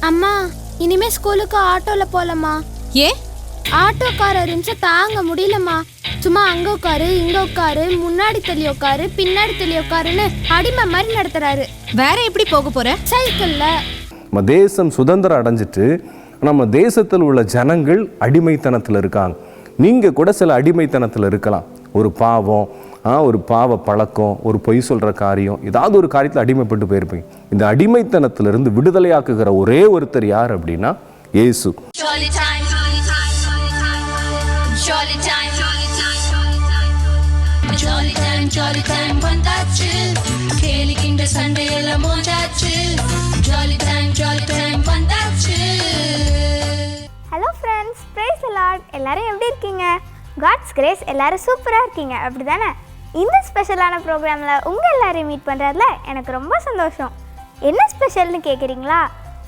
அம்மா, இனிமே ஸ்கூலுக்கு ஆட்டோல போலம்மா. ஏன்? ஆட்டோக்காரர் இருந்துச்சு தாங்க முடியலம்மா. சும்மா அங்க உட்காரு, இங்க உட்காரு, முன்னாடி தள்ளி உட்காரு, பின்னாடி தள்ளி உட்காருன்னு அடிமை மாதிரி நடத்துறாரு. வேற எப்படி போக போற? சைக்கிள்ல. நம்ம தேசம் சுதந்திரம் அடைஞ்சிட்டு நம்ம தேசத்தில் உள்ள ஜனங்கள் அடிமைத்தனத்தில் இருக்காங்க. நீங்கள் கூட சில அடிமைத்தனத்தில் இருக்கலாம். ஒரு பாவம், ஒரு பாவ பழக்கம், ஒரு பொய் சொல்கிற காரியம், ஏதாவது ஒரு காரியத்தில் அடிமைப்பட்டு போயிருப்பீங்க. இந்த அடிமைத்தனத்திலிருந்து விடுதலையாக்குகிற ஒரே ஒருத்தர் யார் அப்படின்னா இயேசு. Hello friends, praise the Lord. எல்லாரும் எப்படி இருக்கீங்க? காட்ஸ் கிரேஸ் எல்லாரும் சூப்பராக இருக்கீங்க, அப்படி தானே? இந்த ஸ்பெஷலான ப்ரோக்ராமில் உங்கள் எல்லாரையும் மீட் பண்ணுறதுல எனக்கு ரொம்ப சந்தோஷம். என்ன ஸ்பெஷல்னு கேட்குறீங்களா?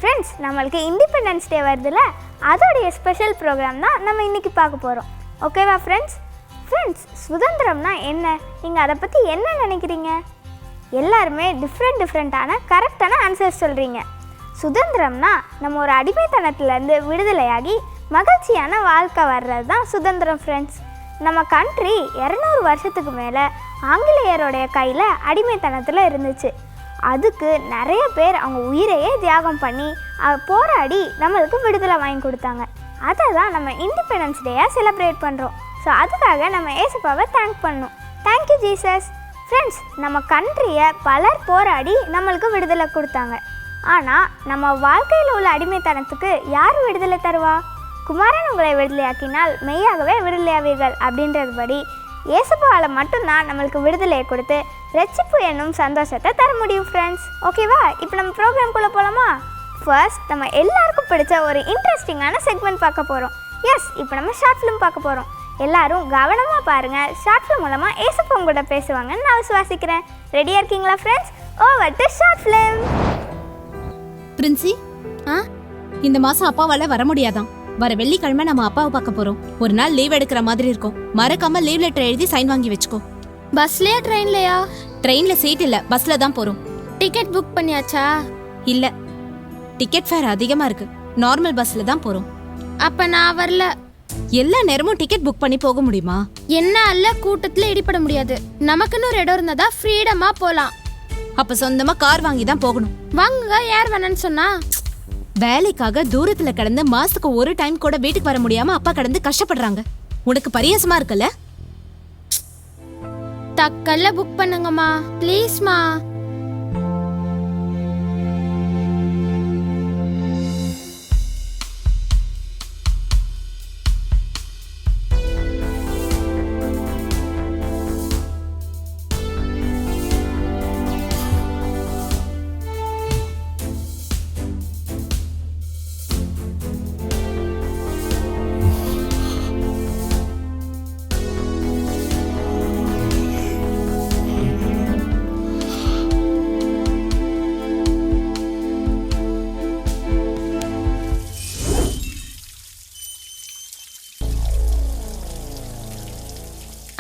ஃப்ரெண்ட்ஸ், நம்மளுக்கு இண்டிபெண்டன்ஸ் டே வருதுல்ல, அதோடைய ஸ்பெஷல் ப்ரோக்ராம் தான் நம்ம இன்றைக்கி பார்க்க போகிறோம். ஓகேவா ஃப்ரெண்ட்ஸ்? ஃப்ரெண்ட்ஸ், சுதந்திரம்னா என்ன? நீங்கள் அதை பற்றி என்ன நினைக்கிறீங்க? எல்லாருமே டிஃப்ரெண்ட்டான கரெக்டான ஆன்சர் சொல்கிறீங்க. சுதந்திரம்னா நம்ம ஒரு அடிமைத்தனத்துலேருந்து விடுதலையாகி மகிழ்ச்சியான வாழ்க்கை வர்றது தான் சுதந்திரம் ஃப்ரெண்ட்ஸ். நம்ம கண்ட்ரி 200 வருஷத்துக்கு மேலே ஆங்கிலேயருடைய கையில் அடிமைத்தனத்தில் இருந்துச்சு. அதுக்கு நிறைய பேர் அவங்க உயிரையே தியாகம் பண்ணி போராடி நம்மளுக்கு விடுதலை வாங்கி கொடுத்தாங்க. அதை தான் நம்ம இண்டிபெண்டன்ஸ் டேயாக செலிப்ரேட் பண்ணுறோம். ஸோ அதுக்காக நம்ம ஏசப்பாவை தேங்க் பண்ணணும். Thank you Jesus. ஃப்ரெண்ட்ஸ், நம்ம கண்ட்ரியை பலர் போராடி நம்மளுக்கு விடுதலை கொடுத்தாங்க. ஆனால் நம்ம வாழ்க்கையில் உள்ள அடிமைத்தனத்துக்கு யார் விடுதலை தருவா? குமாரன் உங்களை விடுதலையாக்கினால் மெய்யாகவே விடுதலையாவீர்கள் அப்படின்றதுபடி இயேசுவால் மட்டும்தான் நம்மளுக்கு விடுதலையை கொடுத்து ரட்சிப்பு என்னும் சந்தோஷத்தை தர முடியும் ஃப்ரெண்ட்ஸ். ஓகேவா? இப்போ நம்ம ப்ரோக்ராம்குள்ளே போகலாமா? ஃபர்ஸ்ட், நம்ம எல்லாருக்கும் பிடிச்ச ஒரு இன்ட்ரெஸ்டிங்கான செக்மெண்ட் பார்க்க போகிறோம். எஸ், இப்போ நம்ம ஷார்ட் ஃபிலிம் பார்க்க போகிறோம். எல்லாரும் கவனமாக பாருங்கள். ஷார்ட் ஃபிலிம் மூலமாக ஏசப்பா கூட பேசுவாங்கன்னு நான் விசுவாசிக்கிறேன். ரெடியாக இருக்கீங்களா friends? Over to short film. Princy, இந்த மாசம் அப்பாவால வர முடியாதான். வர வெள்ளிக்கிழமை நம்ம அப்பாவை பார்க்க போறோம். ஒரு நாள் லீவ் எடுக்கிற மாதிரி இருக்கும். மறக்காம லீவ் லெட்டர் எழுதி சைன் வாங்கி வச்சுக்கோ. பஸ்லயா ட்ரெயின்லயா? ட்ரெயின்ல சீட் இல்ல, பஸ்ல தான் போறோம். டிக்கெட் புக் பண்ணியாச்சா? இல்ல, டிக்கெட் ஃபேர் அதிகமா இருக்கு. நார்மல் பஸ்ல தான் போறோம். அப்ப நான் வரல. எல்லா நேரமும் டிக்கெட் புக் பண்ணி போக முடியுமா? என்ன அல்ல, கூட்டத்துல இடிபட முடியாது. நமக்குன்னு ஒரு இடம் இருந்தா ஃப்ரீடமா போலாம். அப்ப சொந்தமா கார் வாங்கி தான் போகணும். வாங்குங்க, யார் வேணும்னு சொன்னா? வேலைக்காக தூரத்துல கடந்து மாசத்துக்கு ஒரு டைம் கூட வீட்டுக்கு வர முடியாம அப்பா கடந்து கஷ்டப்படுறாங்க. உனக்கு பரியாசமா இருக்குல்ல? தக்கல்ல புக் பண்ணுங்கம்மா, ப்ளீஸ்மா.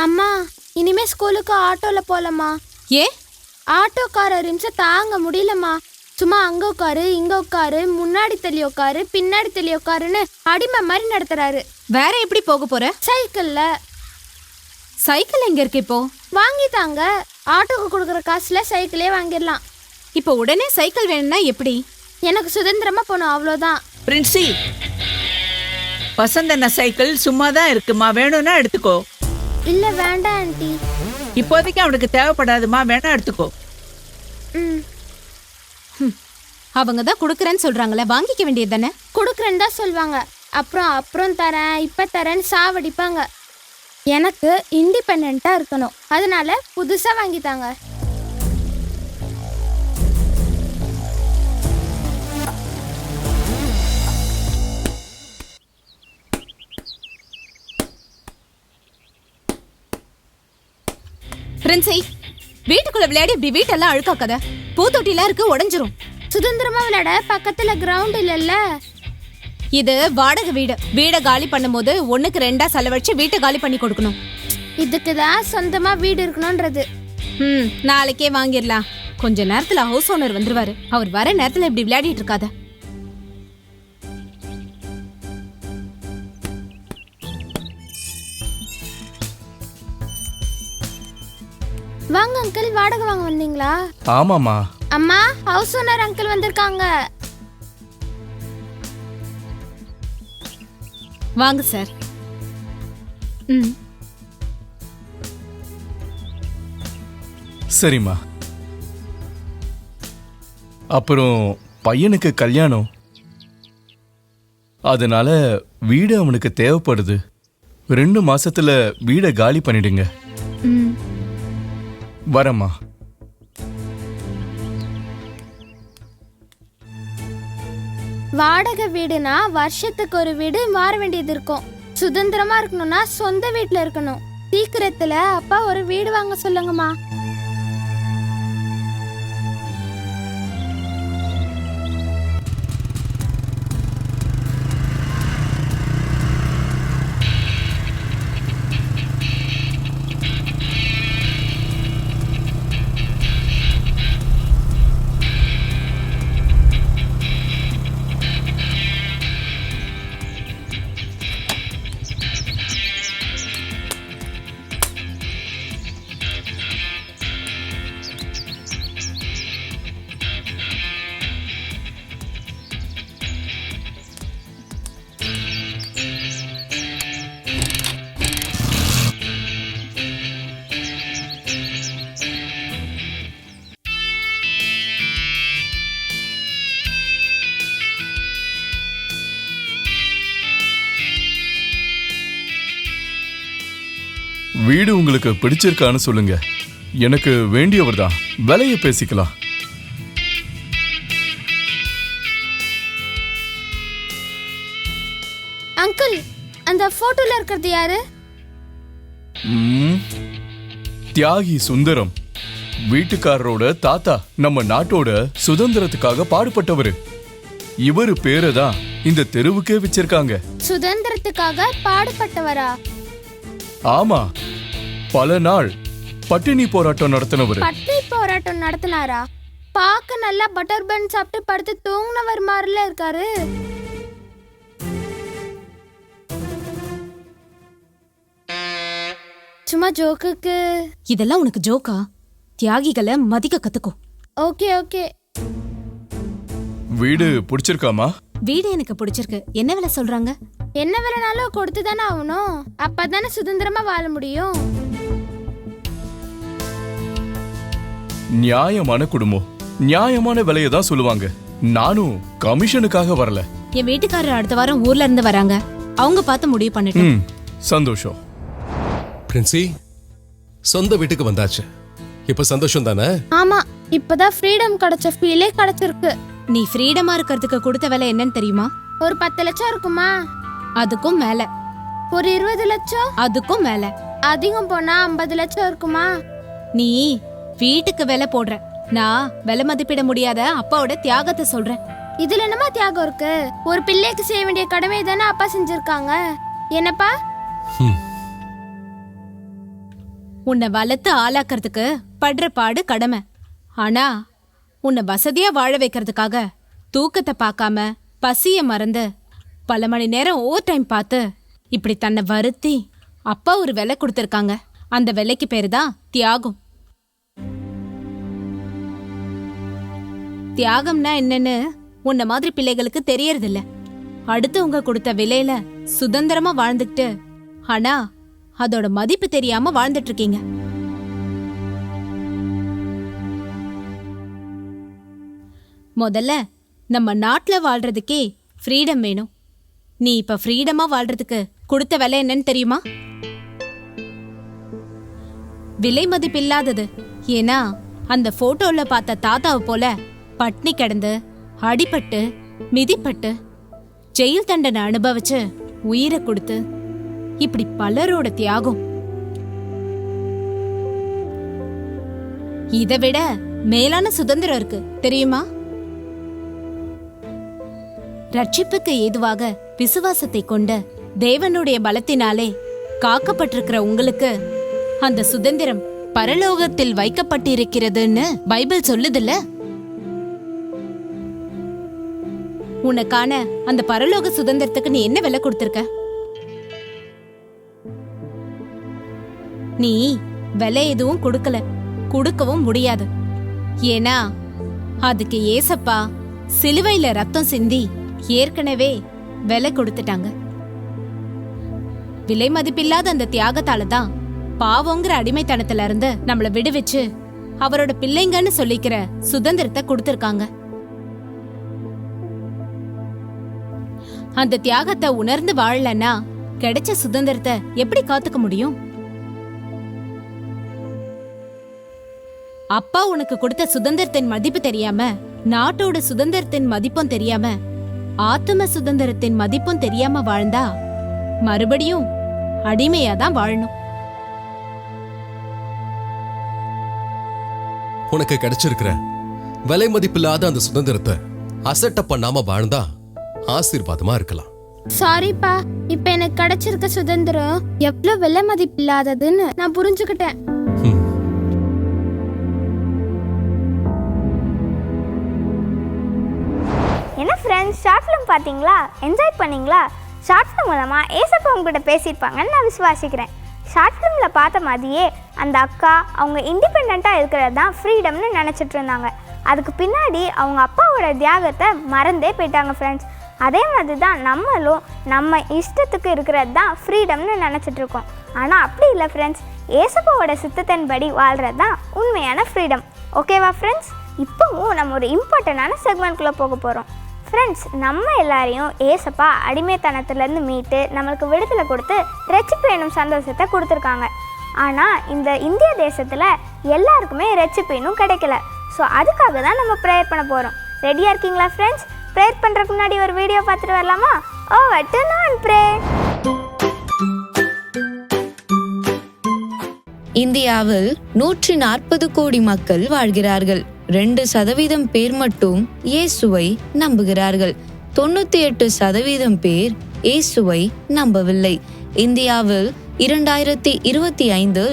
அம்மா, இனிமே ஸ்கூலுக்கு ஆட்டோல போலம்மா. ஏன்? ஆட்டோக்காரர் இருந்துச்சு தாங்க முடியலம்மா. சும்மா அங்க உட்காரு, இங்க உட்காரு, முன்னாடி தள்ளி உட்காரு, பின்னாடி தள்ளி உட்காருன்னு அடிமை மாதிரி நடத்துறாரு. வேற எப்படி போக போற? சைக்கிள்ல. சைக்கிள் எங்க இருக்கு இப்போ? வாங்கிட்டாங்க. ஆட்டோக்கு கொடுக்குற காசுல சைக்கிளே வாங்கிடலாம். இப்போ உடனே சைக்கிள் வேணும்னா எப்படி? எனக்கு சுதந்திரமா போகணும், அவ்வளோதான். பிரின்சி, வசந்தன சைக்கிள் சும்மா தான் இருக்குமா, வேணும்னா எடுத்துக்கோ. இல்ல, வேண்டாம் ஆண்டி. இப்போதைக்கு அவனுக்கு தேவைப்படாதுமா, வேணா எடுத்துக்கோ. அவங்க தான் குடுக்கறேன்னு சொல்றாங்களே, வாங்கிக்க வேண்டியது தானே? கொடுக்குறேன்னு தான் சொல்லுவாங்க. அப்புறம் தரேன், இப்ப தரேன்னு சாவடிப்பாங்க. எனக்கு இண்டிபெண்டா இருக்கணும், அதனால புதுசா வாங்கிட்டாங்க. பிரின்சி, வீட்டுக்குள்ள விளையாடி இப்படி வீட்டெல்லாம் அழுக்காக்காத. பூத்தொட்டிலாம் இருக்கு, உடைஞ்சிரும். சுதந்திரமா விளையாட பக்கத்துல கிரவுண்ட் இல்லல்ல. இது வாடகை வீடு. வீடை காலி பண்ணும்போது 1க்கு 2 செலவழிச்சு வீட்டை காலி பண்ணி கொடுக்கணும். இதுக்குதான் சொந்தமா வீடு இருக்கணும்ன்றது. நாளைக்கே வாங்கிடலாம். கொஞ்ச நேரத்துல ஹவுஸ் ஓனர் வந்துருவாரு. அவர் வர நேரத்துல இப்படி விளையாடிட்டு இருக்காத. வாங்க அங்கிள், வாடகை வாங்க வந்தீங்களா? ஆமாம்மா. அம்மா, ஹவுஸ் ஓனர் அங்கிள் வந்திருக்காங்க. வாங்க சார். ம். சரிம்மா. அப்புறம் பையனுக்கு கல்யாணம், அதனால வீடு அவனுக்கு தேவைப்படுது. 2 மாசத்துல வீடை காலி பண்ணிடுங்க. ம். வரம்மா. வாடகை வீடுனா வருஷத்துக்கு ஒரு வீடு மாற வேண்டியது இருக்கும். சுதந்திரமா இருக்கணும்னா சொந்த வீட்டுல இருக்கணும். சீக்கிரத்துல அப்பா ஒரு வீடு வாங்க சொல்லுங்கம்மா. வீடு உங்களுக்கு பிடிச்சிருக்கான்னு சொல்லுங்க. எனக்கு வேண்டியவர் தான். விலையை பேசிக்கலாம். அங்கிள், அந்த போட்டோல இருக்கிறது யாரு? தியாகி சுந்தரம், வீட்டுக்காரரோட தாத்தா. நம்ம நாட்டோட சுதந்திரத்துக்காக பாடுபட்டவரு. இவரு பேரை தான் இந்த தெருவுக்கே வச்சிருக்காங்க. சுதந்திரத்துக்காக பாடுபட்டவரா? ஆமா, பல நாள் பட்டினி போராட்டம் நடத்தினவர். பட்டினி போராட்டம் நடத்தினாரா? பார்க்க நல்லா பட்டர் பன் சாப்பிட்டு படுத்து தூங்கினவர் மாதிரில இருக்காரு. சும்மா ஜோக்குக்கு. இதெல்லாம் உனக்கு ஜோக்கா? தியாகிகளை மதிக்க கத்துக்கோ. Okay okay. வீடு பிடிச்சிருக்காமா? வீடு எனக்கு பிடிச்சிருக்கு. என்ன விலை சொல்றாங்க? என்ன விலைனாலும் கொடுத்து தானே ஆகணும். அப்பதானே சுதந்திரமா வாழ முடியும். நியாயமான குடும்பம் நியாயமான விலையை தான் சொல்லுவாங்க. நானும் கமிஷனுக்காக வரல. என் வீட்டுக்காரர் அடுத்த வாரம் ஊர்ல இருந்து வராங்க. அவங்க பார்த்து முடிவு பண்ணிட்டோம். சந்தோஷம். பிரின்சி, சொந்த வீட்டுக்கு வந்தாச்சு. இப்ப சந்தோஷம் தானே? ஆமா, இப்பதான் ஃப்ரீடம் கிடைச்ச ஃபீலே கிடைச்சிருக்கு. நீ ஃப்ரீடமா இருக்கிறதுக்கு கொடுத்த விலை என்னன்னு தெரியுமா? ஒரு 10 லட்சம் இருக்குமா? அதுக்கும் மேல. ஒரு 20 லட்சம்? அதுக்கும் மேல. அதிகம் போனா 50 லட்சம் இருக்குமா? நீ வீட்டுக்கு விலை போடுற, நான் விலை மதிப்பிட முடியாத அப்பாவோட தியாகத்தை சொல்றேன். இதுல என்னமா தியாகம் இருக்கு? ஒரு பிள்ளைக்கு செய்ய வேண்டிய கடமை தானே அப்பா செஞ்சிருக்காங்க. என்னப்பா? உன்னை வளர்த்து ஆளாக்குறதுக்கு படுற பாடு கடமை. ஆனா உன்னை வசதியா வாழ வைக்கிறதுக்காக தூக்கத்தை பார்க்காம பசிய மறந்து பல மணி நேரம் ஓவர் டைம் பார்த்து இப்படி தன்னை வருத்தி அப்பா ஒரு விலை கொடுத்திருக்காங்க. அந்த விலைக்கு பேரு தான் தியாகம். தியாகம்னா என்னன்னு உன்ன மாதிரி பிள்ளைகளுக்கு தெரியறதில்ல. அடுத்தவங்க கொடுத்த விலையில சுதந்திரமா வாழ்ந்துக்கிட்டு ஆனா அதோட மதிப்பு தெரியாம வாழ்ந்துட்டு இருக்கீங்க. முதல்ல நம்ம நாட்டுல வாழ்றதுக்கே ஃப்ரீடம் வேணும். நீ இப்ப ஃப்ரீடமா வாழ்றதுக்கு கொடுத்த விலை என்னன்னு தெரியுமா? விலை மதிப்பில்லாதது. ஏன்னா அந்த போட்டோல பார்த்த தாத்தாவை போல பட்னி கிடந்து அடிபட்டு மிதிப்பட்டு ஜெயில் தண்டனை அனுபவிச்சு உயிரை கொடுத்து இப்படி பலரோட தியாகம். இதை விட மேலான சுதந்திரம் இருக்கு தெரியுமா? ரட்சிப்புக்கு ஏதுவாக விசுவாசத்தை கொண்ட தேவனுடைய பலத்தினாலே காக்கப்பட்டிருக்கிற உங்களுக்கு அந்த சுதந்திரம் பரலோகத்தில் வைக்கப்பட்டிருக்கிறதுன்னு பைபிள் சொல்லுதுல்ல. உனக்கான அந்த பரலோக சுதந்திரத்துக்கு நீ என்ன விலை கொடுத்திருக்க? நீ விலை எதுவும் கொடுக்கல. கொடுக்கவும் முடியாது. ஏன்னா அதுக்கு ஏசப்பா சிலுவையில ரத்தம் சிந்தி ஏற்கனவே விலை கொடுத்துட்டாங்க. விலை மதிப்பில்லாத அந்த தியாகத்தால தான் பாவங்கிற அடிமைத்தனத்துல இருந்து நம்மள விடுவிச்சு அவரோட பிள்ளைங்கன்னு சொல்லிக்கிற சுதந்திரத்தை கொடுத்திருக்காங்க. அந்த தியாகத்தை உணர்ந்து வாழலன்னா கிடைச்ச சுதந்திரத்தை எப்படி காத்துக்க முடியும்? அப்பா உனக்கு கொடுத்த சுதந்திரத்தின் மதிப்பு தெரியாம, நாட்டோட சுதந்திரத்தின் மதிப்பும் தெரியாம, ஆத்தும சுதந்திரத்தின் மதிப்பும் தெரியாம வாழ்ந்தா மறுபடியும் அடிமையாதான் வாழணும். உனக்கு கிடைச்சிருக்கிற விலை மதிப்பில்லாத அந்த சுதந்திரத்தை அசட்ட பண்ணாம வாழ்ந்தா ஆசீர்வாதமா இருக்கலாம். சாரிப்பா, இப்ப எனக்கு கிடைச்சிருக்க சுதந்திரம் எவ்வளவு விலை மதிப்பில்லாததுன்னு நான் புரிஞ்சுக்கிட்டேன். என்ன ஃப்ரெண்ட்ஸ், ஷார்ட் ஃபிலிம் பார்த்தீங்களா? என்ஜாய் பண்ணீங்களா? ஷார்ட் ஃபிலிம் மூலமாக ஏசப்பா உங்ககிட்ட பேசியிருப்பாங்கன்னு நான் விசுவாசிக்கிறேன். ஷார்ட் ஃபிலிமில் பார்த்த மாதிரியே அந்த அக்கா அவங்க இண்டிபெண்ட்டாக இருக்கிறது தான் ஃப்ரீடம்னு நினச்சிட்டு இருந்தாங்க. அதுக்கு பின்னாடி அவங்க அப்பாவோட தியாகத்தை மறந்தே போயிட்டாங்க ஃப்ரெண்ட்ஸ். அதே மாதிரி தான் நம்மளும் நம்ம இஷ்டத்துக்கு இருக்கிறது தான் ஃப்ரீடம்னு நினச்சிட்ருக்கோம். ஆனால் அப்படி இல்லை ஃப்ரெண்ட்ஸ், ஏசப்பாவோட சித்தத்தின்படி வாழ்கிறது தான் உண்மையான ஃப்ரீடம். ஓகேவா ஃப்ரெண்ட்ஸ்? இப்போவும் நம்ம ஒரு இம்பார்ட்டண்டான செக்மெண்ட்குள்ளே போக போகிறோம். ஃப்ரெண்ட்ஸ், நம்ம எல்லாரையும் ஏசப்பா அடிமைத்தனத்துலேருந்து மீட்டு நம்மளுக்கு விடுதலை கொடுத்து ரட்சிப்பு எனும் சந்தோஷத்தை கொடுத்துருக்காங்க. ஆனால் இந்த இந்திய தேசத்தில் எல்லாருக்குமே ரட்சிப்பு இன்னும் கிடைக்கல. ஸோ அதுக்காக தான் நம்ம ப்ரேயர் பண்ண போகிறோம். ரெடியாக இருக்கீங்களா ஃப்ரெண்ட்ஸ்? ப்ரேயர் பண்ணுறதுக்கு முன்னாடி ஒரு வீடியோ பார்த்துட்டு வரலாமா? ஓவர் டு நான் ப்ரே. இந்தியாவில் 140 கோடி மக்கள் வாழ்கிறார்கள். 2% பேர் மட்டும் இயேசுவை நம்புகிறார்கள். 98% பேர் இயேசுவை நம்பவில்லை. இந்தியாவில் 2025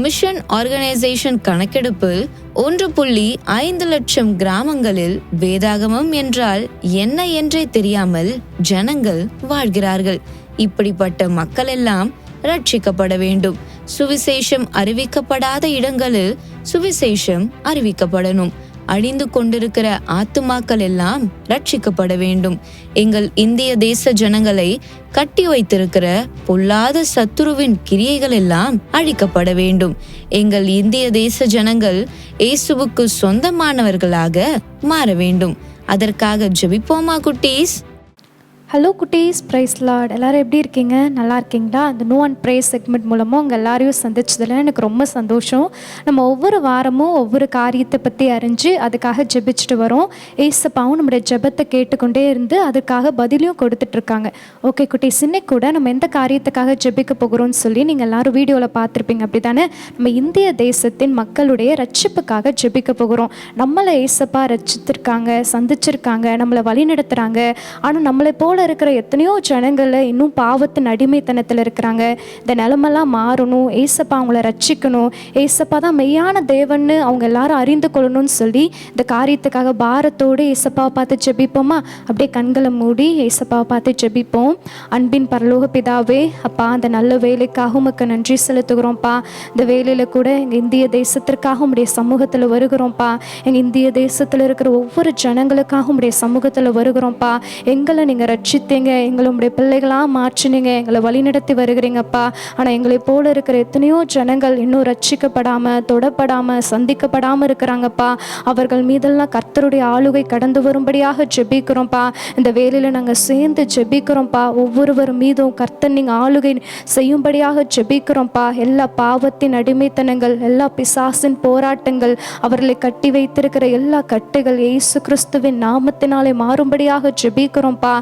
மிஷன் ஆர்கனைசேஷன் கணக்கெடுப்பில் 1.5 லட்சம் கிராமங்களில் வேதாகமம் என்றால் என்ன என்றே தெரியாமல் ஜனங்கள் வாழ்கிறார்கள். இப்படிப்பட்ட மக்கள் எல்லாம் ரட்சிக்கப்பட வேண்டும். சுவிசேஷம் அறிவிக்கப்படாத இடங்களில் சுவிசேஷம் அறிவிக்கப்படணும். அழிந்து கொண்டிருக்கிற ஆத்துமாக்கள் எல்லாம் ரட்சிக்கப்பட வேண்டும். எங்கள் இந்திய தேச ஜனங்களை கட்டி வைத்திருக்கிற பொல்லாத சத்துருவின் கிரியைகள் எல்லாம் அழிக்கப்பட வேண்டும். எங்கள் இந்திய தேச ஜனங்கள் இயேசுவுக்கு சொந்தமானவர்களாக மாற வேண்டும். அதற்காக ஜெபிப்போமா குட்டீஸ்? ஹலோ குட்டீஸ், பிரைஸ் லார்ட். எல்லோரும் எப்படி இருக்கீங்க? நல்லா இருக்கீங்களா? அந்த நோ அண்ட் ப்ரே செக்மெண்ட் மூலமாக உங்கள் எல்லாரையும் சந்திச்சதில் எனக்கு ரொம்ப சந்தோஷம். நம்ம ஒவ்வொரு வாரமும் ஒவ்வொரு காரியத்தை பற்றி அறிஞ்சு அதுக்காக ஜெபிச்சுட்டு வரோம். ஏசப்பாவும் நம்முடைய ஜெபத்தை கேட்டுக்கொண்டே இருந்து அதுக்காக பதிலையும் கொடுத்துட்ருக்காங்க. ஓகே குட்டீஸ், இன்னைக்கு கூட நம்ம எந்த காரியத்துக்காக ஜெபிக்க போகிறோம்னு சொல்லி நீங்கள் எல்லாரும் வீடியோவில் பார்த்துருப்பீங்க, அப்படி தானே? நம்ம இந்திய தேசத்தின் மக்களுடைய ரட்சிப்புக்காக ஜெபிக்க போகிறோம். நம்மளை ஏசப்பா ரட்சித்திருக்காங்க, சந்திச்சிருக்காங்க, நம்மளை வழி நடத்துகிறாங்க. ஆனால் நம்மளை போல இருக்கிற எத்தனையோ ஜனங்கள் இன்னும் பாவத்தின் அடிமைத்தனத்தில் இருக்கிறாங்க. இந்த நிலமெல்லாம் மாறணும், ஏசப்பா அவங்கள ரட்சிக்கணும், ஏசப்பா தான் மெய்யான தேவன்னு அவங்க எல்லாரும் அறிந்து கொள்ளணும்னு சொல்லி இந்த காரியத்துக்காக பாரத்தோடு ஏசப்பாவை பார்த்து ஜெபிப்போமா? அப்படியே கண்களை மூடி ஏசப்பாவை பார்த்து ஜெபிப்போம். அன்பின் பரலோக பிதாவே, அப்பா அந்த நல்ல வேலைக்காக உமக்கு நன்றி செலுத்துகிறோம்ப்பா. இந்த வேலையில் கூட எங்கள் இந்திய தேசத்திற்காக உங்களுடைய சமூகத்தில் வருகிறோம்ப்பா. எங்கள் இந்திய தேசத்தில் இருக்கிற ஒவ்வொரு ஜனங்களுக்காக உங்களுடைய சமூகத்தில் வருகிறோம்ப்பா. எங்களை நீங்கள் ரட்சித்தீங்க, எங்களை உங்களுடைய பிள்ளைகளாக மாற்றினீங்க, எங்களை வழிநடத்தி வருகிறீங்கப்பா. ஆனால் எங்களை போல இருக்கிற எத்தனையோ ஜனங்கள் இன்னும் ரட்சிக்கப்படாமல், தொடப்படாமல், சந்திக்கப்படாமல் இருக்கிறாங்கப்பா. அவர்கள் மீதெல்லாம் கர்த்தருடைய ஆளுகை கடந்து வரும்படியாக ஜெபிக்கிறோம்ப்பா. இந்த வேலையில் நாங்கள் சேர்ந்து ஜெபிக்கிறோம்ப்பா. ஒவ்வொருவர் மீதும் கர்த்தர் நீங்கள் ஆளுகை செய்யும்படியாக ஜெபிக்கிறோம்ப்பா. எல்லா பாவத்தின் அடிமைத்தனங்கள், எல்லா பிசாசின் போராட்டங்கள், அவர்களை கட்டி வைத்திருக்கிற எல்லா கட்டுகள் இயேசு கிறிஸ்துவின் நாமத்தினாலே மாறும்படியாக ஜெபிக்கிறோம்ப்பா.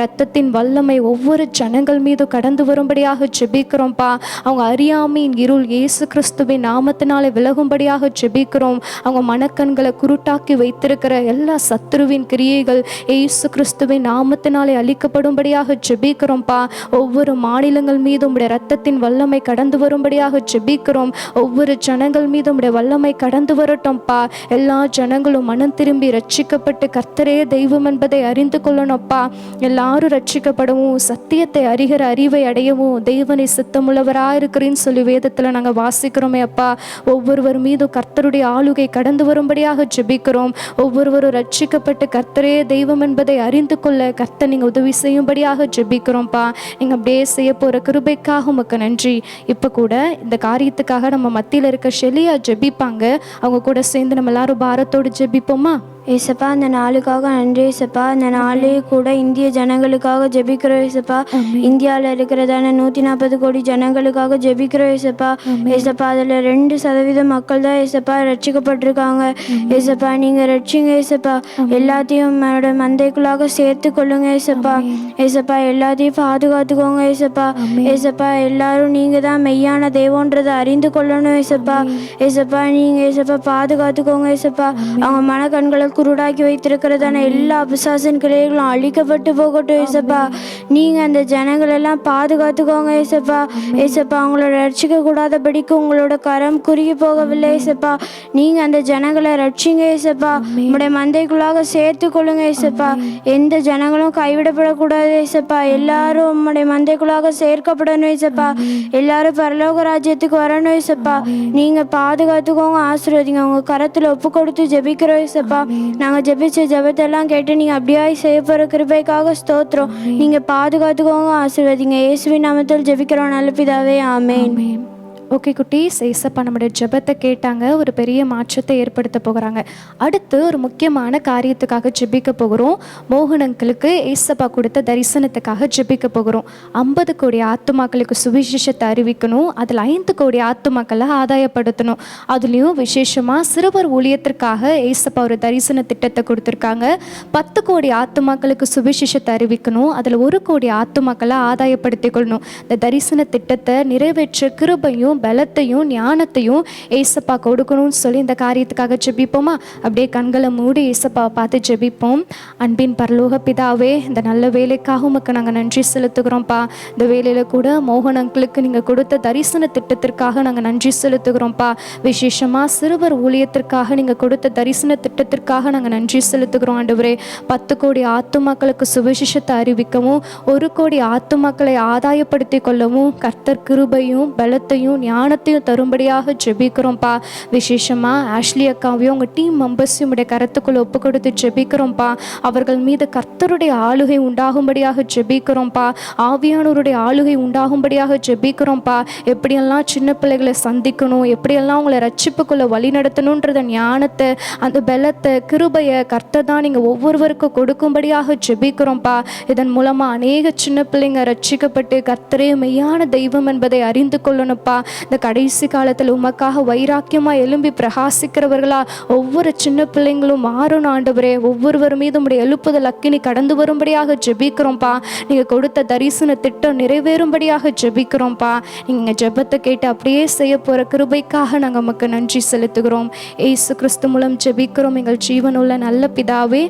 ரத்தத்தின் வல்லமை ஒவ்வொரு ஜனங்கள் மீது கடந்து வரும்படியாக ஜெபிக்கிறோம்ப்பா. அவங்க அறியாமையின் இருள் இயேசு கிறிஸ்துவின் நாமத்தினாலே விலகும்படியாக ஜெபிக்கிறோம். அவங்க மனக்கண்களை குருட்டாக்கி வைத்திருக்கிற எல்லா சத்துருவின் கிரியைகள் இயேசு கிறிஸ்துவின் நாமத்தினாலே அழிக்கப்படும்படியாக ஜெபிக்கிறோம்ப்பா. ஒவ்வொரு மாநிலங்கள் மீதும் உடைய ரத்தத்தின் வல்லமை கடந்து வரும்படியாக ஜெபிக்கிறோம். ஒவ்வொரு ஜனங்கள் மீதும் உடைய வல்லமை கடந்து வரட்டும்ப்பா. எல்லா ஜனங்களும் மனம் திரும்பி ரட்சிக்கப்பட்டு கர்த்தரே தெய்வம் என்பதை அறிந்து கொள்ளணும்ப்பா. எல்லா எல்லாரும் ரட்சிக்கப்படவும் சத்தியத்தை அறிகிற அறிவை அடையவும் தேவனை சித்தமுள்ளவராக இருக்கிறேன்னு சொல்லி வேதத்தில் நாங்கள் வாசிக்கிறோமே அப்பா. ஒவ்வொருவர் மீதும் கர்த்தருடைய ஆளுகை கடந்து வரும்படியாக ஜெபிக்கிறோம். ஒவ்வொருவரும் ரட்சிக்கப்பட்டு கர்த்தரே தெய்வம் என்பதை அறிந்து கொள்ள கர்த்தர் நீங்கள் உதவி செய்யும்படியாக ஜெபிக்கிறோம்ப்பா. நீங்கள் அப்படியே செய்ய போகிற கிருபைக்காக உமக்கு நன்றி. இப்போ கூட இந்த காரியத்துக்காக நம்ம மத்தியில் இருக்க ஷெலியா ஜெபிப்பாங்க. அவங்க கூட சேர்ந்து நம்ம எல்லாரும் பாரத்தோடு ஜெபிப்போமா? ஏசப்பா, அந்த நாளுக்காக நன்றி ஏசப்பா. அந்த நாளே கூட இந்திய ஜனங்களுக்காக ஜெபிக்கிறோம் ஏசப்பா. இந்தியாவில் இருக்கிறதான 140 கோடி ஜனங்களுக்காக ஜெபிக்கிறோம் ஏசப்பா. ஏசப்பா, அதில் 2% மக்கள் தான் ஏசப்பா ரட்சிக்கப்பட்டிருக்காங்க ஏசப்பா. நீங்கள் ரட்சிங்க ஏசப்பா. எல்லாத்தையும் மந்தைக்குள்ளாக சேர்த்து கொள்ளுங்க ஏசப்பா. ஏசப்பா, எல்லாத்தையும் பாதுகாத்துக்கோங்க ஏசப்பா. ஏசப்பா, எல்லாரும் நீங்கள் தான் மெய்யான தெய்வன்றதை அறிந்து கொள்ளணும் ஏசப்பா. ஏசப்பா, நீங்கள் ஏசப்பா பாதுகாத்துக்கோங்க ஏசப்பா. அவங்க மனக்கண்களை குருடாக்கி வைத்திருக்கிறதான எல்லா பிசாசின் கிளைகளும் அழிக்கப்பட்டு போகட்டும் ஏசப்பா. நீங்கள் அந்த ஜனங்களெல்லாம் பாதுகாத்துக்கோங்க ஏசப்பா. ஏசப்பா, அவங்களோட ரட்சிக்க கூடாதபடிக்கு உங்களோட கரம் குறுகி போகவில்லை ஏசப்பா. நீங்கள் அந்த ஜனங்களை ரட்சிங்க ஏசப்பா. உங்களுடைய மந்தைக்குள்ளாக சேர்த்து கொள்ளுங்க ஏசப்பா. எந்த ஜனங்களும் கைவிடப்படக்கூடாது ஏசப்பா. எல்லாரும் உங்களுடைய மந்தைக்குள்ளாக சேர்க்கப்படணும் ஏசப்பா. எல்லாரும் பரலோக ராஜ்யத்துக்கு வரணும் ஏசப்பா. நீங்கள் பாதுகாத்துக்கோங்க, ஆசீர்வதிங்க. உங்கள் கரத்தில் ஒப்பு கொடுத்து ஜெபிக்கிறோம் ஏசப்பா. நாங்கள் ஜெபிச்ச ஜெபத்தெல்லாம் கேட்டு நீங்கள் அப்படியே செய்ய போகிற கிருபைக்காக ஸ்தோத்திரம். நீங்கள் பாதுகாத்துக்கோங்க, ஆசீர்வதிங்க. இயேசுவின் நாமத்தில் ஜெபிக்கிறோம் நல்ல பிதாவே, ஆமென். ஓகே குட்டீஸ், ஏசப்பா நம்முடைய ஜெபத்தை கேட்டாங்க. ஒரு பெரிய மாற்றத்தை ஏற்படுத்த போகிறாங்க. அடுத்து ஒரு முக்கியமான காரியத்துக்காக ஜெபிக்க போகிறோம். மோகன் அங்கிளுக்கு ஏசப்பா கொடுத்த தரிசனத்துக்காக ஜெபிக்க போகிறோம். 50 கோடி ஆத்துமாக்களுக்கு சுவிசேஷத்தை அறிவிக்கணும். அதில் 5 கோடி ஆத்துமாக்களை ஆதாயப்படுத்தணும். அதுலேயும் விசேஷமாக சிறுவர் ஊழியத்திற்காக ஏசப்பா ஒரு தரிசன திட்டத்தை கொடுத்துருக்காங்க. 10 கோடி ஆத்துமாக்களுக்கு சுவிசேஷத்தை அறிவிக்கணும். அதில் 1 கோடி ஆத்துமாக்களை ஆதாயப்படுத்திக் கொள்ளணும். இந்த தரிசன திட்டத்தை நிறைவேற்ற கிருபையும் பலத்தையும் ஞானத்தையும் ஏசப்பா கொடுக்கணும்னு சொல்லி இந்த காரியத்துக்காக ஜெபிப்போமா? அப்படியே கண்களை மூடி ஏசப்பாவை பார்த்து ஜெபிப்போம். அன்பின் பரலோக பிதாவே, இந்த நல்ல வேலைக்காக உமக்கு நாங்கள் நன்றி செலுத்துகிறோம்ப்பா. இந்த வேலையில் கூட மோகன் அங்கிளுக்கு நீங்கள் கொடுத்த தரிசன திட்டத்திற்காக நாங்கள் நன்றி செலுத்துகிறோம்ப்பா. விசேஷமாக சிறுவர் ஊழியத்திற்காக நீங்கள் கொடுத்த தரிசன திட்டத்திற்காக நாங்கள் நன்றி செலுத்துகிறோம் ஆண்டவரே. 10 கோடி ஆத்துமாக்களுக்கு சுவிசேஷத்தை அறிவிக்கவும் 1 கோடி ஆத்துமாக்களை ஆதாயப்படுத்தி கொள்ளவும் கர்த்தர் கிருபையும் பலத்தையும் ஞானத்தையும் தரும்படியாக ஜெபிக்கிறோம்ப்பா. விசேஷமாக ஆஷ்லி அக்காவையும் உங்கள் டீம் மெம்பர்ஸையும் உடைய கருத்துக்குள்ள ஒப்பு கொடுத்து ஜெபிக்கிறோம்ப்பா. அவர்கள் மீது கர்த்தருடைய ஆளுகை உண்டாகும்படியாக ஜெபிக்கிறோம்ப்பா. ஆவியானவருடைய ஆளுகை உண்டாகும்படியாக ஜெபிக்கிறோம்ப்பா. எப்படியெல்லாம் சின்ன பிள்ளைகளை சந்திக்கணும், எப்படியெல்லாம் அவங்களை ரட்சிப்புக்குள்ள வழி நடத்தணுன்றத ஞானத்தை, அந்த பலத்தை, கிருபையை கர்த்தர் தான் நீங்கள் ஒவ்வொருவருக்கும் கொடுக்கும்படியாக ஜெபிக்கிறோம்ப்பா. இதன் மூலமாக அநேக சின்ன பிள்ளைங்க ரட்சிக்கப்பட்டு கர்த்தரே மெய்யான தெய்வம் என்பதை அறிந்து கொள்ளணும்ப்பா. இந்த கடைசி காலத்தில் உமக்காக வைராக்கியமாக எழும்பி பிரகாசிக்கிறவர்களா ஒவ்வொரு சின்ன பிள்ளைங்களும் மாறணும் ஆண்டவரே. ஒவ்வொருவர் மீது உடைய எழுப்புதல் அக்கினி கடந்து வரும்படியாக ஜெபிக்கிறோம்ப்பா. நீங்கள் கொடுத்த தரிசன திட்டம் நிறைவேறும்படியாக ஜெபிக்கிறோம்ப்பா. நீங்கள் ஜெபத்தை கேட்டு அப்படியே செய்ய போகிற கிருபைக்காக நாங்கள் நமக்கு நன்றி செலுத்துகிறோம். ஏசு கிறிஸ்து மூலம் ஜெபிக்கிறோம் எங்கள் ஜீவனுள்ள நல்ல பிதாவே,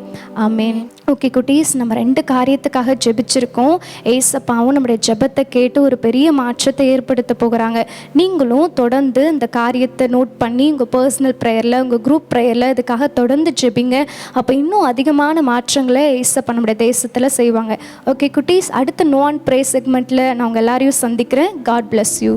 ஆமென். ஓகே குட்டீஸ், நம்ம 2 காரியத்துக்காக ஜெபிச்சிருக்கோம். ஏசப்பாவும் நம்முடைய ஜெபத்தை கேட்டு ஒரு பெரிய மாற்றத்தை ஏற்படுத்த போகிறாங்க. நீங்களும் தொடர்ந்து இந்த காரியத்தை நோட் பண்ணி உங்கள் பர்சனல் ப்ரேயரில், உங்கள் குரூப் ப்ரேயரில் இதுக்காக தொடர்ந்து ஜெபிங்க. அப்போ இன்னும் அதிகமான மாற்றங்களை ஏசப்பா நம்முடைய தேசத்தில் செய்வாங்க. ஓகே குட்டீஸ், அடுத்த நோ அண்ட் ப்ரே செக்மெண்ட்டில் நான் உங்கள் எல்லாரையும் சந்திக்கிறேன். God bless you.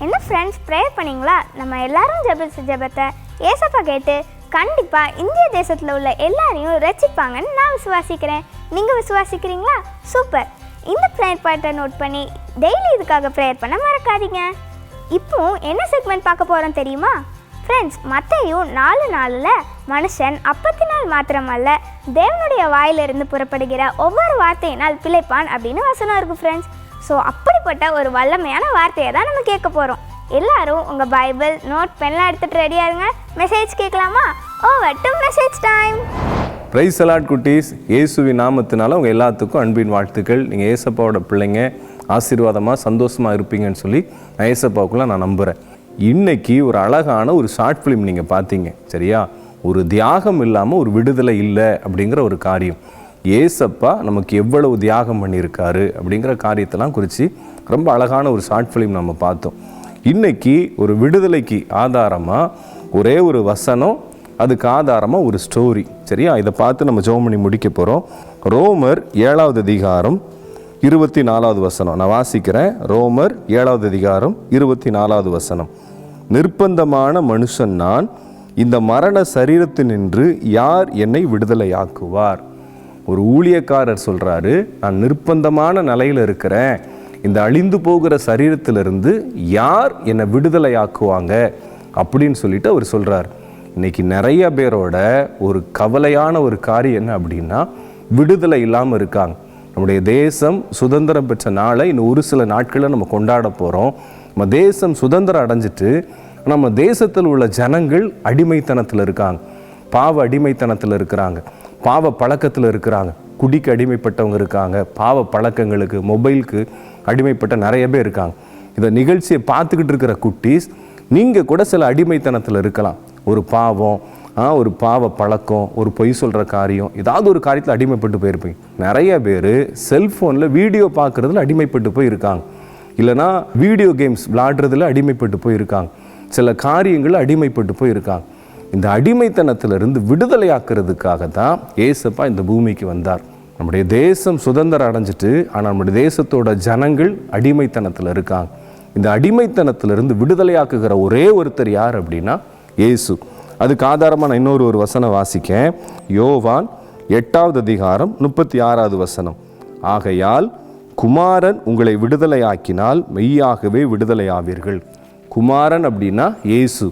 என்ன ஃப்ரெண்ட்ஸ், ப்ரேயர் பண்ணிங்களா? நம்ம எல்லாரும் ஜெபிச்ச ஜெபத்தை ஏசப்பா கேட்டு கண்டிப்பாக இந்திய தேசத்தில் உள்ள எல்லாரையும் ரட்சிப்பாங்கன்னு நான் விசுவாசிக்கிறேன். நீங்கள் விசுவாசிக்கிறீங்களா? சூப்பர். இந்த ப்ரேயர் பாயிண்ட்டை நோட் பண்ணி டெய்லி இதுக்காக ப்ரேயர் பண்ண மறக்காதீங்க. இப்போ என்ன செக்மெண்ட் பார்க்க போகிறோம் தெரியுமா ஃப்ரெண்ட்ஸ்? மத்தேயு 4:4 மனுஷன் அப்பத்தினால் மாத்திரமல்ல தேவனுடைய வாயிலிருந்து புறப்படுகிற ஒவ்வொரு வார்த்தையினால் பிழைப்பான் அப்படின்னு வசனம் இருக்குது ஃப்ரெண்ட்ஸ். ஸோ அப்படிப்பட்ட ஒரு வல்லமையான வார்த்தையை தான் நம்ம கேட்க போகிறோம். எல்லாரும் உங்கள் பைபிள், நோட், பென்லாம் எடுத்துகிட்டு ரெடியாக இருங்க. மெசேஜ் கேட்கலாமா? Over to message time. Praise lord குட்டீஸ். இயேசுவின் நாமத்தினால உங்கள் எல்லாத்துக்கும் அன்பின் வாழ்த்துக்கள். நீங்கள் ஏசப்பாவோட பிள்ளைங்க, ஆசீர்வாதமாக சந்தோஷமாக இருப்பீங்கன்னு சொல்லி நான் ஏசப்பாவுக்குள்ள நான் நம்புகிறேன். இன்னைக்கு ஒரு அழகான ஒரு ஷார்ட் ஃபிலிம் நீங்கள் பார்த்தீங்க, சரியா? ஒரு தியாகம் இல்லாமல் ஒரு விடுதலை இல்லை அப்படிங்கிற ஒரு காரியம். ஏசப்பா நமக்கு எவ்வளவு தியாகம் பண்ணியிருக்காரு அப்படிங்கிற காரியத்தெல்லாம் குறித்து ரொம்ப அழகான ஒரு ஷார்ட் ஃபிலிம் நம்ம பார்த்தோம். இன்னைக்கு ஒரு விடுதலைக்கு ஆதாரமாக ஒரே ஒரு வசனம், அதுக்கு ஆதாரமாக ஒரு ஸ்டோரி, சரியா? இதை பார்த்து நம்ம ஜெபம் பண்ணி முடிக்க போகிறோம். ரோமர் 7வது அதிகாரம் 24வது வசனம். நான் வாசிக்கிறேன். ரோமர் 7வது அதிகாரம் 24வது வசனம். நிர்பந்தமான மனுஷன் நான், இந்த மரண சரீரத்தினின்று யார் என்னை விடுதலையாக்குவார்? ஒரு ஊழியக்காரர் சொல்றாரு, நான் நிர்பந்தமான நிலையில் இருக்கிறேன், இந்த அழிந்து போகிற சரீரத்திலிருந்து யார் என்னை விடுதலையாக்குவாங்க அப்படின்னு சொல்லிட்டு அவர் சொல்றார். இன்னைக்கு நிறைய பேரோட ஒரு கவலையான ஒரு காரியம் என்ன அப்படின்னா, விடுதலை இல்லாமல் இருக்காங்க. நம்முடைய தேசம் சுதந்திரம் பெற்ற நாளை இன்னும் ஒரு சில நாட்களில் நம்ம கொண்டாட போகிறோம். நம்ம தேசம் சுதந்திரம் அடைஞ்சிட்டு நம்ம தேசத்தில் உள்ள ஜனங்கள் அடிமைத்தனத்தில் இருக்காங்க, பாவ அடிமைத்தனத்தில் இருக்கிறாங்க, பாவ பழக்கத்தில் இருக்கிறாங்க, குடிக்கு அடிமைப்பட்டவங்க இருக்காங்க, பாவ பழக்கங்களுக்கு மொபைலுக்கு அடிமைப்பட்ட நிறைய பேர் இருக்காங்க. இந்த நிகழ்ச்சியை பார்த்துக்கிட்டு இருக்கிற குட்டீஸ், நீங்கள் கூட சில அடிமைத்தனத்தில் இருக்கலாம். ஒரு பாவம், ஒரு பாவ பழக்கம், ஒரு பொய் சொல்கிற காரியம், ஏதாவது ஒரு காரியத்தில் அடிமைப்பட்டு போயிருப்பீங்க. நிறைய பேர் செல்ஃபோனில் வீடியோ பார்க்குறதுல அடிமைப்பட்டு போயிருக்காங்க, இல்லைனா வீடியோ கேம்ஸ் விளையாடுறதுல அடிமைப்பட்டு போயிருக்காங்க, சில காரியங்களில் அடிமைப்பட்டு போயிருக்காங்க. இந்த அடிமைத்தனத்திலிருந்து விடுதலையாக்குறதுக்காக தான் ஏசப்பா இந்த பூமிக்கு வந்தார். நம்முடைய தேசம் சுதந்திரம் அடைஞ்சிட்டு, ஆனால் நம்முடைய தேசத்தோட ஜனங்கள் அடிமைத்தனத்தில் இருக்காங்க. இந்த அடிமைத்தனத்திலிருந்து விடுதலையாக்குகிற ஒரே ஒருத்தர் யார் அப்படின்னா இயேசு. அதுக்கு ஆதாரமாக நான் இன்னொரு வசனம் வாசிக்கேன். யோவான் 8வது அதிகாரம் 36வது வசனம். ஆகையால் குமாரன் உங்களை விடுதலையாக்கினால் மெய்யாகவே விடுதலையாவீர்கள். குமாரன் அப்படின்னா இயேசு.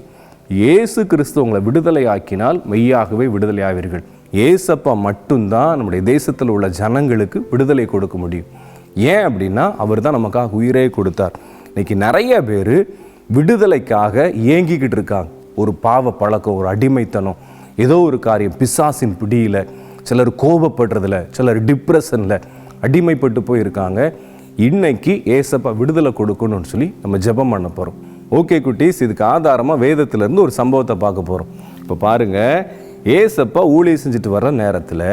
இயேசு கிறிஸ்து உங்களை விடுதலையாக்கினால் மெய்யாகவே விடுதலையாவீர்கள். ஏசப்பா மட்டும்தான் நம்முடைய தேசத்தில் உள்ள ஜனங்களுக்கு விடுதலை கொடுக்க முடியும். ஏன் அப்படின்னா அவர் தான் நமக்காக உயிரே கொடுத்தார். இன்னைக்கு நிறைய பேர் விடுதலைக்காக ஏங்கிக்கிட்டு இருக்காங்க. ஒரு பாவ பழக்கம், ஒரு அடிமைத்தனம், ஏதோ ஒரு காரியம், பிசாசின் பிடியில், சிலர் கோபப்படுறதுல, சிலர் டிப்ரெஷனில் அடிமைப்பட்டு போயிருக்காங்க. இன்னைக்கு ஏசப்பா விடுதலை கொடுக்கணும்னு சொல்லி நம்ம ஜெபம் பண்ண போகிறோம். ஓகே குட்டீஸ், இதுக்கு ஆதாரமாக வேதத்திலேருந்து ஒரு சம்பவத்தை பார்க்க போகிறோம். இப்போ பாருங்கள், ஏசப்பா ஊழியம் செஞ்சுட்டு வர்ற நேரத்தில்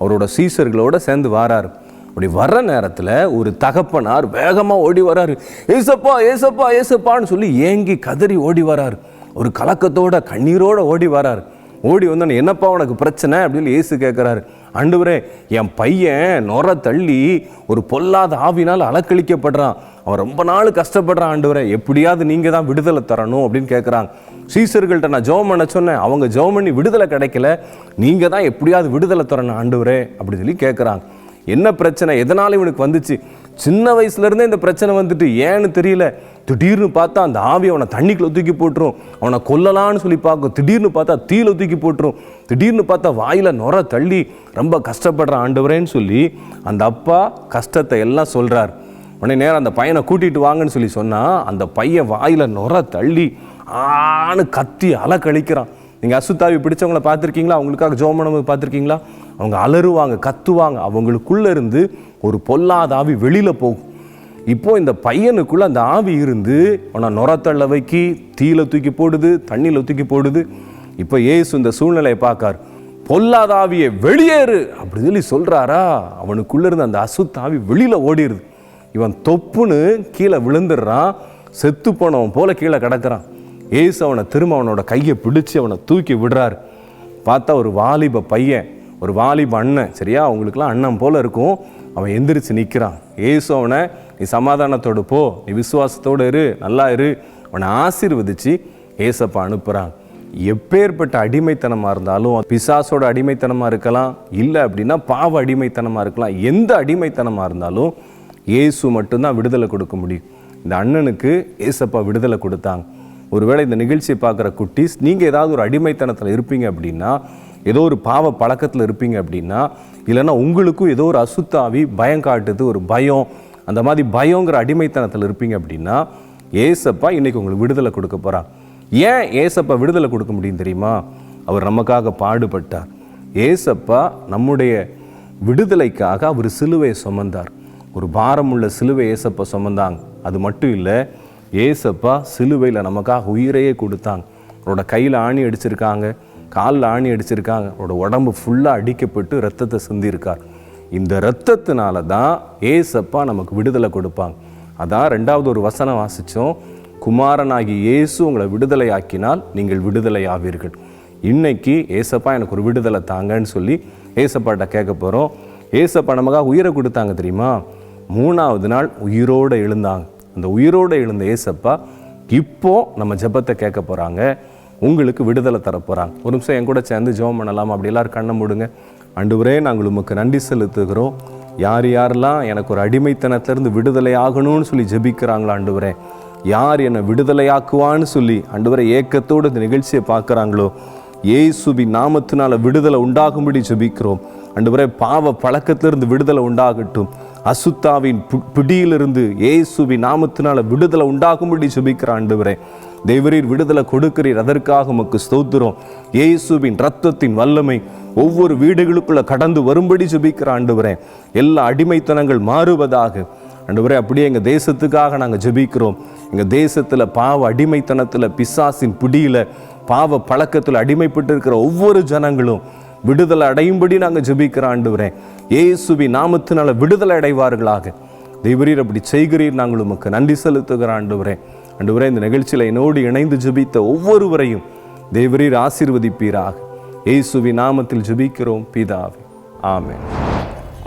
அவரோட சீசர்களோடு சேர்ந்து வராரு. அப்படி வர்ற நேரத்தில் ஒரு தகப்பனார் வேகமாக ஓடி வராரு. ஏசப்பா ஏசப்பா ஏசப்பான்னு சொல்லி ஏங்கி கதறி ஓடி வராரு. ஒரு கலக்கத்தோட கண்ணீரோடு ஓடி வராரு. ஓடி வந்தோன்னு, என்னப்பா உனக்கு பிரச்சனை அப்படின்னு ஏசு கேட்குறாரு. ஆண்டவரே, என் பையன் நொர தள்ளி ஒரு பொல்லாத ஆவினால் அலக்களிக்கப்படுறான், அவன் ரொம்ப நாள் கஷ்டப்படுறான் ஆண்டவரே, எப்படியாவது நீங்கள் தான் விடுதலை தரணும் அப்படின்னு கேட்குறாங்க. சீசர்கள்ட்ட நான் ஜெபம் பண்ண சொன்னேன், அவங்க ஜெபம் பண்ணி விடுதலை கிடைக்கல, நீங்கள் தான் எப்படியாவது விடுதலை தரணும் ஆண்டவரே அப்படின்னு சொல்லி கேட்குறாங்க. என்ன பிரச்சனை, எதனால இவனுக்கு வந்துச்சு? சின்ன வயசுலேருந்தே இந்த பிரச்சனை வந்துட்டு, ஏன்னு தெரியல. திடீர்னு பார்த்தா அந்த ஆவி அவனை தண்ணிக்குள்ள தூக்கி போட்டுரும், அவனை கொல்லலான்னு சொல்லி பார்க்கும். திடீர்னு பார்த்தா தீயில தூக்கி போட்டுரும், திடீர்னு பார்த்தா வாயில் நொர தள்ளி ரொம்ப கஷ்டப்படுற ஆண்டவரேன்னு சொல்லி அந்த அப்பா கஷ்டத்தை எல்லாம் சொல்கிறார். உடனே நேரம் அந்த பையனை கூட்டிகிட்டு வாங்கன்னு சொல்லி சொன்னால், அந்த பையன் வாயில் நொர தள்ளி ஆன்னு கத்தி அலக்கழிக்கிறான். நீங்கள் அசுத்தாவி பிடிச்சவங்களை பார்த்துருக்கீங்களா? அவங்களுக்காக ஜெபம் பண்ணும்போது பார்த்துருக்கீங்களா? அவங்க அலறுவாங்க, கத்துவாங்க, அவங்களுக்குள்ளே இருந்து ஒரு பொல்லாத ஆவி வெளியில் போகும். இப்போ இந்த பையனுக்குள்ளே அந்த ஆவி இருந்து அவனை நொரத்தள்ள வைக்கி, தீயில தூக்கி போடுது, தண்ணியில் தூக்கி போடுது. இப்போ ஏசு இந்த சூழ்நிலையை பார்க்கார். பொல்லாத ஆவியை வெளியேறு அப்படி சொல்லி சொல்கிறாரா, அவனுக்குள்ளே இருந்து அந்த அசுத்தாவி வெளியில் ஓடிடுது. இவன் தொப்புன்னு கீழே விழுந்துடுறான், செத்து போனவன் போல கீழே கிடக்கிறான். ஏசு அவனை திரும்ப அவனோட கையை பிடிச்சி அவனை தூக்கி விடுறாரு. பார்த்தா ஒரு வாலிப பையன், ஒரு வாலிப அண்ணன், சரியா, அவங்களுக்குலாம் அண்ணன் போல இருக்கும். அவன் எந்திரிச்சு நிற்கிறான். ஏசு அவனை, நீ சமாதானத்தோடு போ, நீ விசுவாசத்தோடு இரு, நல்லா இரு, அவனை ஆசீர்வதிச்சு ஏசப்பா அனுப்புகிறான். எப்பேற்பட்ட அடிமைத்தனமாக இருந்தாலும், பிசாசோட அடிமைத்தனமாக இருக்கலாம், இல்லை அப்படின்னா பாவ அடிமைத்தனமாக இருக்கலாம், எந்த அடிமைத்தனமாக இருந்தாலும் ஏசு மட்டும்தான் விடுதலை கொடுக்க முடியும். இந்த அண்ணனுக்கு ஏசப்பா விடுதலை கொடுத்தாங்க. ஒருவேளை இந்த நிகழ்ச்சியை பார்க்குற குட்டீஸ், நீங்கள் ஏதாவது ஒரு அடிமைத்தனத்தில் இருப்பீங்க அப்படின்னா, ஏதோ ஒரு பாவ பழக்கத்தில் இருப்பீங்க அப்படின்னா, இல்லைன்னா உங்களுக்கும் ஏதோ ஒரு அசுத்தாவி பயம் காட்டுது, ஒரு பயம், அந்த மாதிரி பயங்கிற அடிமைத்தனத்தில் இருப்பீங்க அப்படின்னா, ஏசப்பா இன்னைக்கு உங்களுக்கு விடுதலை கொடுக்க போகிறார். ஏன் ஏசப்பா விடுதலை கொடுக்க முடியும் தெரியுமா? அவர் நமக்காக பாடுபட்டார். ஏசப்பா நம்முடைய விடுதலைக்காக அவர் சிலுவையை சுமந்தார். ஒரு பாரமுள்ள சிலுவை ஏசப்பா சுமந்தாங்க. அது மட்டும் இல்லை, ஏசப்பா சிலுவையில் நமக்காக உயிரையே கொடுத்தாங்க. அவரோட கையில் ஆணி அடிச்சிருக்காங்க, காலில் ஆணி அடிச்சிருக்காங்க, அவரோட உடம்பு ஃபுல்லாக அடிக்கப்பட்டு ரத்தத்தை சிந்திருக்கார். இந்த இரத்தத்தினால தான் ஏசப்பா நமக்கு விடுதலை கொடுப்பாங்க. அதான் 2வது ஒரு வசனம் வாசித்தோம், குமாரனாகி இயேசு உங்களை விடுதலை ஆக்கினால் நீங்கள் விடுதலை ஆவீர்கள். இன்னைக்கு ஏசப்பா எனக்கு ஒரு விடுதலை தாங்கன்னு சொல்லி ஏசப்பாட்ட கேட்க போகிறோம். ஏசப்பா நமக்காக உயிரை கொடுத்தாங்க தெரியுமா? 3வது நாள் உயிரோடு எழுந்தாங்க. அந்த உயிரோடு எழுந்த ஏசப்பா இப்போ நம்ம ஜெபத்தை கேட்க போகிறாங்க, உங்களுக்கு விடுதலை தர போகிறாங்க. ஒரு நிமிஷம் என் கூட சேர்ந்து ஜெபம் பண்ணலாம். அப்படி எல்லாரும் கண்ணை மூடுங்க. ஆண்டவரே, நாங்கள் உமக்கு நன்றி செலுத்துகிறோம். யார் யாரெல்லாம் எனக்கு ஒரு அடிமைத்தனத்திலிருந்து விடுதலை ஆகணும்னு சொல்லி ஜெபிக்கிறாங்களோ ஆண்டவரே, யார் என்னை விடுதலையாக்குவான்னு சொல்லி ஆண்டவரே ஏக்கத்தோடு இந்த நிகழ்ச்சியை பார்க்குறாங்களோ, இயேசுவின் நாமத்தினால விடுதலை உண்டாகும்படி ஜெபிக்கிறோம். ஆண்டவரே, பாவ பழக்கத்திலிருந்து விடுதலை உண்டாகட்டும். அசுத்தாவின் பிடியிலிருந்து இயேசுவின் நாமத்தினால விடுதலை உண்டாகும்படி ஜெபிக்கிற ஆண்டவரே, தேவரீர் விடுதலை கொடுக்கிறீர். அதற்காக உமக்கு ஸ்தோத்திரம். இயேசுவின் இரத்தத்தின் வல்லமை ஒவ்வொரு வீடுகளுக்குள்ள கடந்து வரும்படி ஜெபிக்கிற ஆண்டவரே, எல்லா அடிமைத்தனங்கள் மாறுவதாக. ஆண்டவரே, அப்படியே எங்கள் தேசத்துக்காக நாங்கள் ஜெபிக்கிறோம். எங்கள் தேசத்தில் பாவ அடிமைத்தனத்தில், பிசாசின் பிடியில், பாவ பழக்கத்தில் அடிமைப்பட்டு இருக்கிற ஒவ்வொரு ஜனங்களும் விடுதலை அடையும்படி நாங்கள் ஜெபிக்கிற ஆண்டவரே, இயேசுவின் நாமத்தினால விடுதலை அடைவார்களாக. தேவரீர் அப்படி செய்கிறீர். நாங்கள் உமக்கு நன்றி செலுத்துகிற ஆண்டவரே. ஆண்டவரே, இந்த நிகழ்ச்சியில் என்னோடு இணைந்து ஜெபித்த ஒவ்வொருவரையும் தேவரீர் ஆசீர்வதிப்பீராக. இயேசுவின் நாமத்தில் ஜெபிக்கிறோம் பிதாவே, ஆமென்.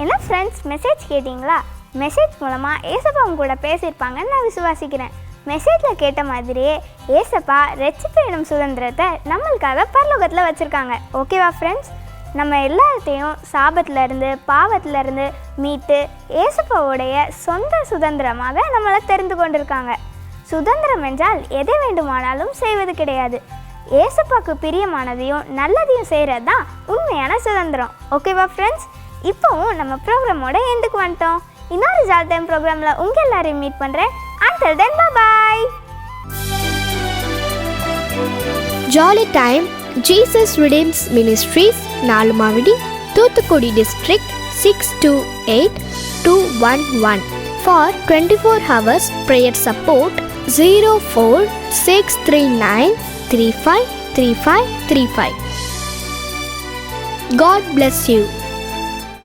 என்ன ஃப்ரெண்ட்ஸ், மெசேஜ் கேட்டிங்களா? மெசேஜ் மூலமாக ஏசப்பா அவங்க கூட பேசியிருப்பாங்கன்னு நான் விசுவாசிக்கிறேன். மெசேஜில் கேட்ட மாதிரியே ஏசப்பா ரட்சிப்பு எனும் சுதந்திரத்தை நம்மளுக்காக பரலோகத்தில் வச்சுருக்காங்க. ஓகேவா ஃப்ரெண்ட்ஸ்? நம்ம எல்லாத்தையும் சாபத்திலேருந்து, பாவத்திலேருந்து மீட்டு ஏசப்பாவுடைய சொந்த சுதந்திரமாக நம்மளை தெரிந்து கொண்டிருக்காங்க. சுதந்திரம் என்றால் எதை வேண்டுமானாலும் செய்வது கிடையாது. ஏசப்பாக்கு பிரியமானதையும் நல்லதையும் செய்கிறது தான் உண்மையான சுதந்திரம். ஓகேவா ஃப்ரெண்ட்ஸ்? இப்போவும் நம்ம ப்ரோக்ராமோட எண்டுக்கு வந்துட்டோம். இன்னொரு ஜால் டைம் ப்ரோக்ராமில் உங்கள் எல்லாரையும் மீட் பண்ணுறேன். Until then, bye-bye. Jolly Time Jesus Redeems Ministries, Nalumavidi, Thuthukudi District, 628211. For 24 hours prayer support, 04639353535. God bless you.